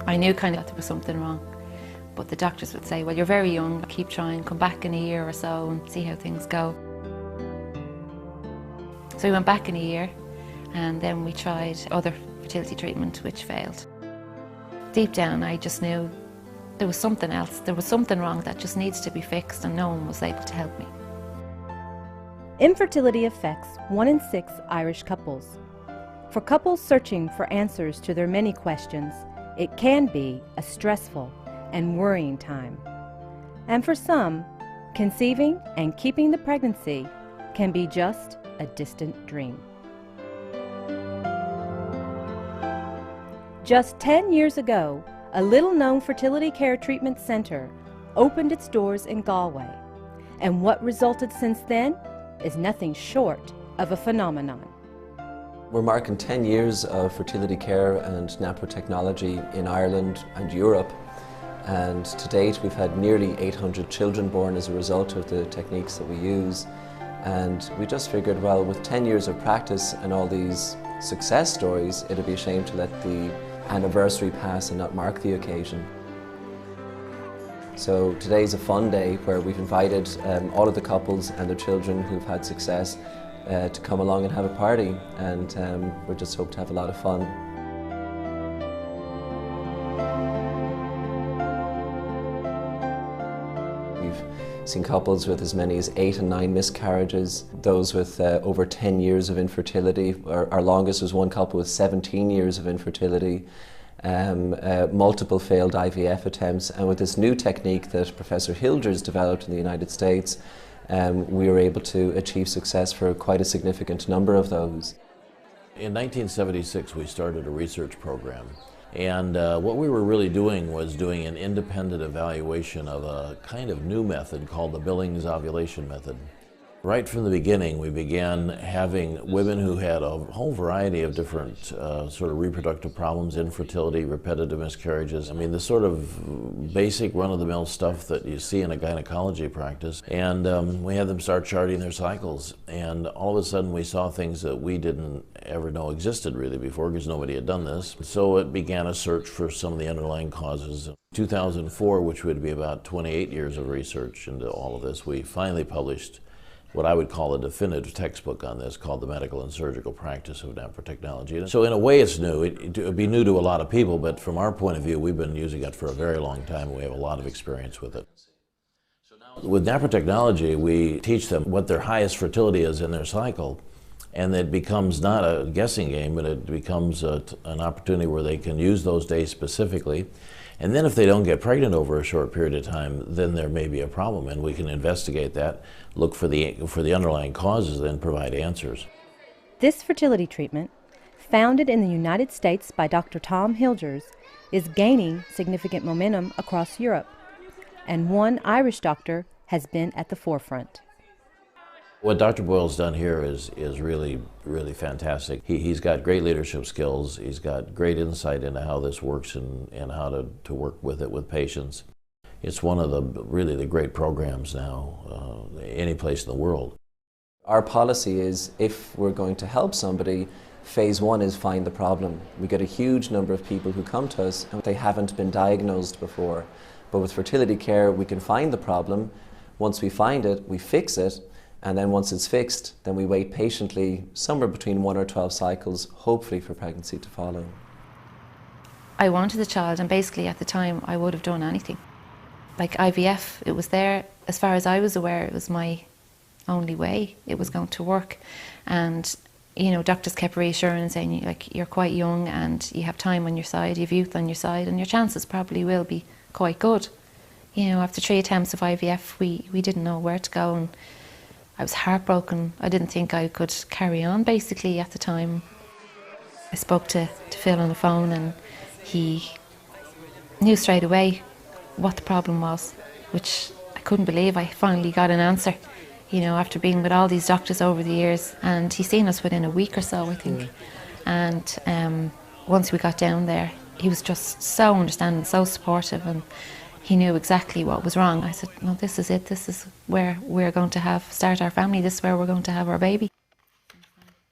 I knew kind of that there was something wrong, but the doctors would say, well, you're very young, keep trying, come back in a year or so and see how things go. So we went back in a year, and then we tried other fertility treatment, which failed. Deep down, I just knew there was something else, there was something wrong that just needs to be fixed, and no one was able to help me. Infertility affects 1 in 6 Irish couples. For couples searching for answers to their many questions, it can be a stressful and worrying time. And for some, conceiving and keeping the pregnancy can be just a distant dream. Just 10 years ago, a little-known fertility care treatment center opened its doors in Galway, and what resulted since then is nothing short of a phenomenon. We're marking 10 years of fertility care and NaPro technology in Ireland and Europe, and to date we've had nearly 800 children born as a result of the techniques that we use. And we just figured, well, with 10 years of practice and all these success stories, it'd be a shame to let the anniversary pass and not mark the occasion. So today's a fun day where we've invited all of the couples and their children who've had success to come along and have a party, and we just hope to have a lot of fun. We've seen couples with as many as 8 and 9 miscarriages, those with over 10 years of infertility. Our longest was one couple with 17 years of infertility, multiple failed IVF attempts, and with this new technique that Professor Hilger's developed in the United States, we were able to achieve success for quite a significant number of those. In 1976 we started a research program, and what we were really doing was doing an independent evaluation of a kind of new method called the Billings ovulation method. Right from the beginning we began having women who had a whole variety of different sort of reproductive problems, infertility, repetitive miscarriages. I mean, the sort of basic run-of-the-mill stuff that you see in a gynecology practice. And we had them start charting their cycles, and all of a sudden we saw things that we didn't ever know existed really before, because nobody had done this. So it began a search for some of the underlying causes. 2004, which would be about 28 years of research into all of this, we finally published what I would call a definitive textbook on this, called The Medical and Surgical Practice of NaPro Technology. So in a way it's new. It would be new to a lot of people, but from our point of view, we've been using it for a very long time. We have a lot of experience with it. With NaPro Technology, we teach them what their highest fertility is in their cycle, and it becomes not a guessing game, but it becomes an opportunity where they can use those days specifically. And then if they don't get pregnant over a short period of time, then there may be a problem, and we can investigate that, look for the underlying causes, and provide answers. This fertility treatment, founded in the United States by Dr. Tom Hilgers, is gaining significant momentum across Europe, and one Irish doctor has been at the forefront. What Dr. Boyle's done here is really, really fantastic. He's got great leadership skills. He's got great insight into how this works and how to work with it with patients. It's one of the really the great programs now, any place in the world. Our policy is, if we're going to help somebody, phase 1 is find the problem. We get a huge number of people who come to us and they haven't been diagnosed before. But with fertility care, we can find the problem. Once we find it, we fix it. And then once it's fixed, then we wait patiently, somewhere between 1 or 12 cycles, hopefully for pregnancy to follow. I wanted a child, and basically at the time I would have done anything. Like IVF, it was there, as far as I was aware, it was my only way it was going to work. And you know, doctors kept reassuring and saying, like, you're quite young and you have time on your side, you have youth on your side, and your chances probably will be quite good. You know, after 3 attempts of IVF, we didn't know where to go, and I was heartbroken. I didn't think I could carry on, basically, at the time. I spoke to Phil on the phone, and he knew straight away what the problem was, which I couldn't believe. I finally got an answer, you know, after being with all these doctors over the years. And he seen us within a week or so, I think. Yeah. And once we got down there, he was just so understanding, so supportive, and he knew exactly what was wrong. I said, no, this is it. This is where we're going to start our family. This is where we're going to have our baby.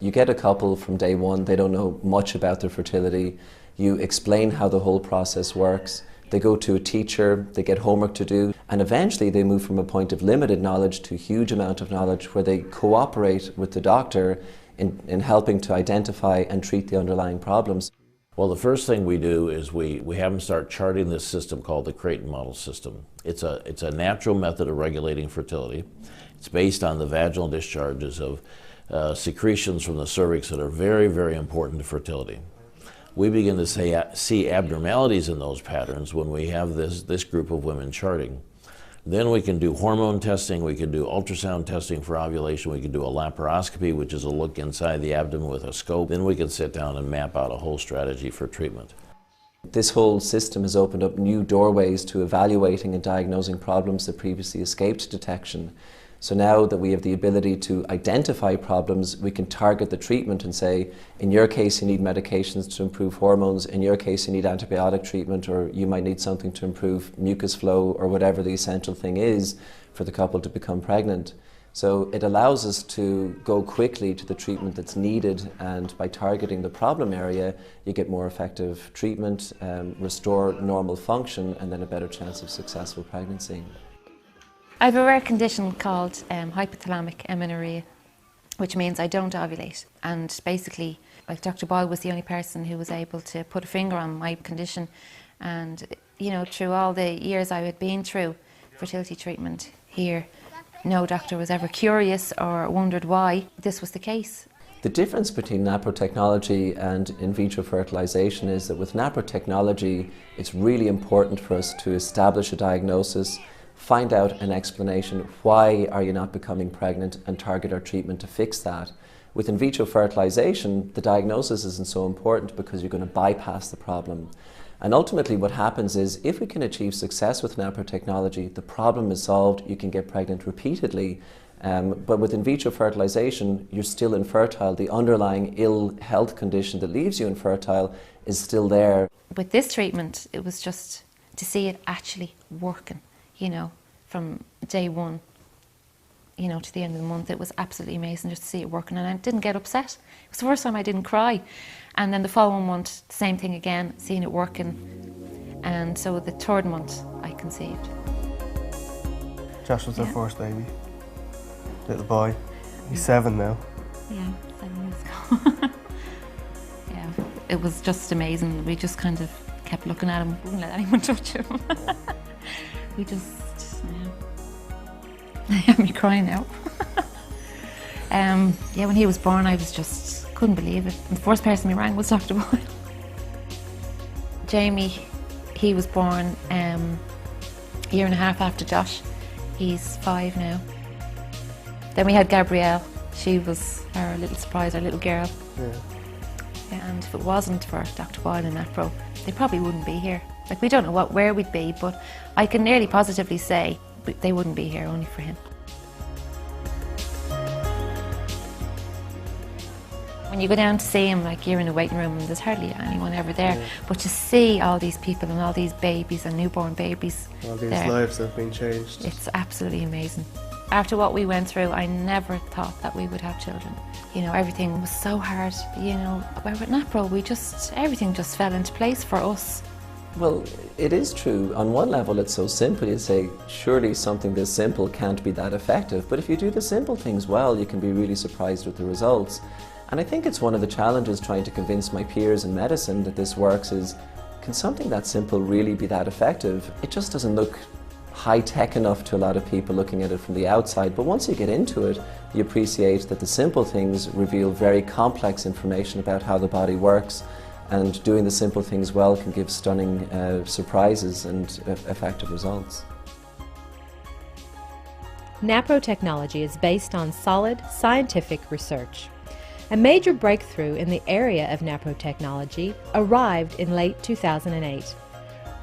You get a couple from day one, they don't know much about their fertility. You explain how the whole process works. They go to a teacher, they get homework to do, and eventually they move from a point of limited knowledge to a huge amount of knowledge where they cooperate with the doctor in helping to identify and treat the underlying problems. Well, the first thing we do is we have them start charting this system called the Creighton model system. It's a natural method of regulating fertility. It's based on the vaginal discharges of secretions from the cervix that are very, very important to fertility. We begin to see abnormalities in those patterns when we have this group of women charting. Then we can do hormone testing, we can do ultrasound testing for ovulation, we can do a laparoscopy, which is a look inside the abdomen with a scope. Then we can sit down and map out a whole strategy for treatment. This whole system has opened up new doorways to evaluating and diagnosing problems that previously escaped detection. So now that we have the ability to identify problems, we can target the treatment and say, in your case you need medications to improve hormones, in your case you need antibiotic treatment, or you might need something to improve mucus flow, or whatever the essential thing is for the couple to become pregnant. So it allows us to go quickly to the treatment that's needed, and by targeting the problem area, you get more effective treatment, restore normal function, and then a better chance of successful pregnancy. I have a rare condition called hypothalamic amenorrhea, which means I don't ovulate. And basically, like Dr. Boyle was the only person who was able to put a finger on my condition. And, you know, through all the years I had been through fertility treatment here, no doctor was ever curious or wondered why this was the case. The difference between NaPro technology and in vitro fertilization is that with NaPro technology, it's really important for us to establish a diagnosis, find out an explanation, why are you not becoming pregnant, and target our treatment to fix that. With in vitro fertilization, the diagnosis isn't so important because you're going to bypass the problem. And ultimately what happens is, if we can achieve success with NaPro technology, the problem is solved, you can get pregnant repeatedly. But with in vitro fertilization, you're still infertile. The underlying ill health condition that leaves you infertile is still there. With this treatment, it was just to see it actually working. You know, from day one, you know, to the end of the month, it was absolutely amazing just to see it working, and I didn't get upset. It was the first time I didn't cry. And then the following month, same thing again, seeing it working. And so the third month, I conceived. Josh was our first baby, little boy. He's 7 now. Yeah, 7 years ago. Yeah, it was just amazing. We just kind of kept looking at him, wouldn't let anyone touch him. We just, yeah, had me crying now. Yeah, when he was born, I was just, couldn't believe it. And the first person we rang was Dr. Boyle. Jamie, he was born a year and a half after Josh. He's 5 now. Then we had Gabrielle. She was our little surprise, our little girl. Yeah. And if it wasn't for Dr. Boyle and NaPro, they probably wouldn't be here. Like, we don't know where we'd be, but I can nearly positively say they wouldn't be here only for him. When you go down to see him, like, you're in a waiting room and there's hardly anyone ever there. Yeah. But to see all these people and all these babies and newborn babies, all these lives have been changed. It's absolutely amazing. After what we went through, I never thought that we would have children. You know, everything was so hard, you know. Where with NaPro, everything just fell into place for us. Well, it is true. On one level, it's so simple. You say, surely something this simple can't be that effective. But if you do the simple things well, you can be really surprised with the results. And I think it's one of the challenges trying to convince my peers in medicine that this works is, can something that simple really be that effective? It just doesn't look high-tech enough to a lot of people looking at it from the outside. But once you get into it, you appreciate that the simple things reveal very complex information about how the body works. And doing the simple things well can give stunning surprises and effective results. NaPro technology is based on solid scientific research. A major breakthrough in the area of NaPro technology arrived in late 2008.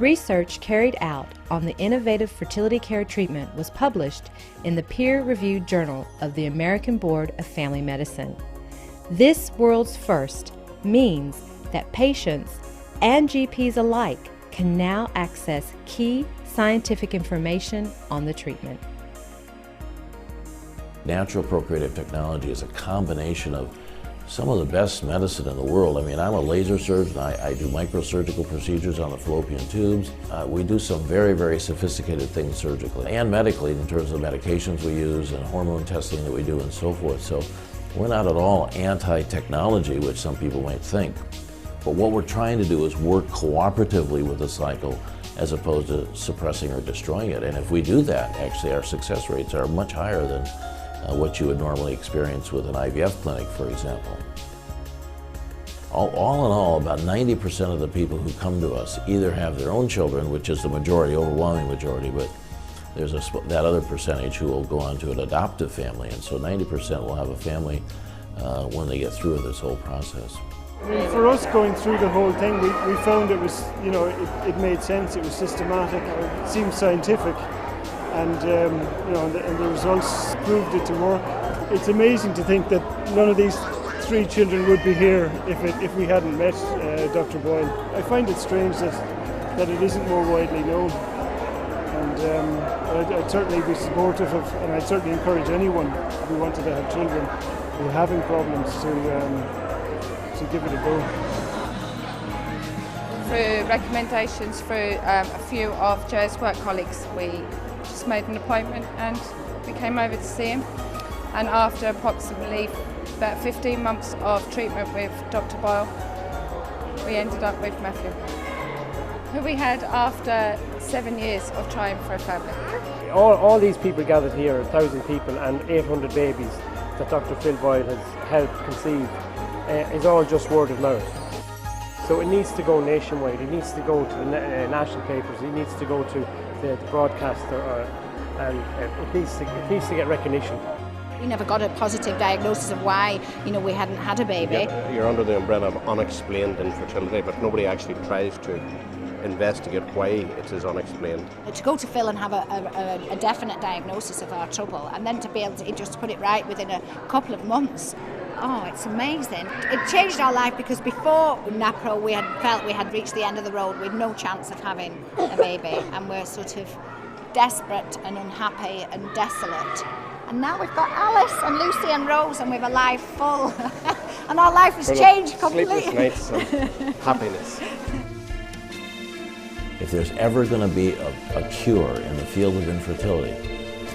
Research carried out on the innovative fertility care treatment was published in the peer-reviewed Journal of the American Board of Family Medicine. This world's first means that patients and GPs alike can now access key scientific information on the treatment. Natural procreative technology is a combination of some of the best medicine in the world. I mean, I'm a laser surgeon. I do microsurgical procedures on the fallopian tubes. We do some very, very sophisticated things surgically and medically in terms of medications we use and hormone testing that we do and so forth. So we're not at all anti-technology, which some people might think. But what we're trying to do is work cooperatively with the cycle as opposed to suppressing or destroying it. And if we do that, actually our success rates are much higher than what you would normally experience with an IVF clinic, for example. All in all, about 90% of the people who come to us either have their own children, which is the majority, overwhelming majority, but there's that other percentage who will go on to an adoptive family, and so 90% will have a family when they get through this whole process. I mean, for us going through the whole thing, we found it was, it made sense, it was systematic, it seemed scientific, and and the results proved it to work. It's amazing to think that none of these 3 children would be here if we hadn't met Dr. Boyle. I find it strange that it isn't more widely known, and I'd certainly be supportive of, and I'd certainly encourage anyone who wanted to have children who are having problems to give it a go. Through recommendations through a few of Joe's work colleagues, we just made an appointment and we came over to see him. And after approximately about 15 months of treatment with Dr. Boyle, we ended up with Matthew, who we had after 7 years of trying for a family. All these people gathered here, 1,000 people and 800 babies that Dr. Phil Boyle has helped conceive, is all just word of mouth. So it needs to go nationwide, it needs to go to the national papers, it needs to go to the broadcaster, and it needs to get recognition. We never got a positive diagnosis of why, we hadn't had a baby. You're under the umbrella of unexplained infertility, but nobody actually tries to investigate why it is unexplained. To go to Phil and have a definite diagnosis of our trouble, and then to be able to just put it right within a couple of months. Oh, it's amazing. It changed our life because before NaPro we had felt we had reached the end of the road with no chance of having a baby, and we're sort of desperate and unhappy and desolate. And now we've got Alice and Lucy and Rose, and we've a life full. And our life has changed completely. Sleepless nights and happiness. If there's ever going to be a cure in the field of infertility,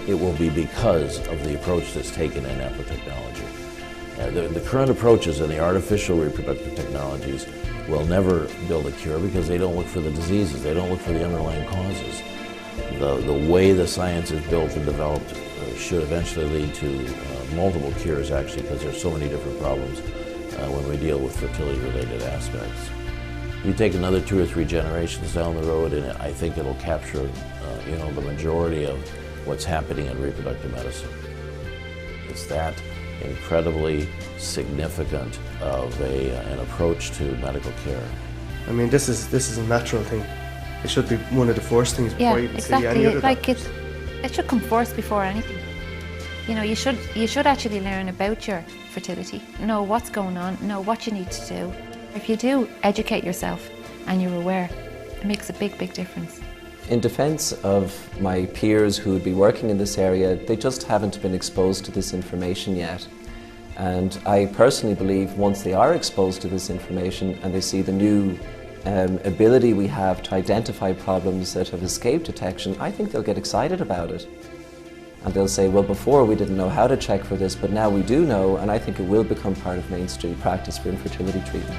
it will be because of the approach that's taken in NaPro technology. The current approaches in the artificial reproductive technologies will never build a cure because they don't look for the diseases, they don't look for the underlying causes. The way the science is built and developed should eventually lead to multiple cures, actually, because there's so many different problems when we deal with fertility-related aspects. You take another 2 or 3 generations down the road, and I think it'll capture the majority of what's happening in reproductive medicine. It's that incredibly significant of an approach to medical care. I mean, this is a natural thing. It should be one of the first things before you even see any other doctors. It should come first before anything. You should actually learn about your fertility, know what's going on, know what you need to do. If you do educate yourself and you're aware, it makes a big, big difference. In defence of my peers who would be working in this area, they just haven't been exposed to this information yet. And I personally believe once they are exposed to this information and they see the new ability we have to identify problems that have escaped detection, I think they'll get excited about it. And they'll say, well, before we didn't know how to check for this, but now we do know, and I think it will become part of mainstream practice for infertility treatment.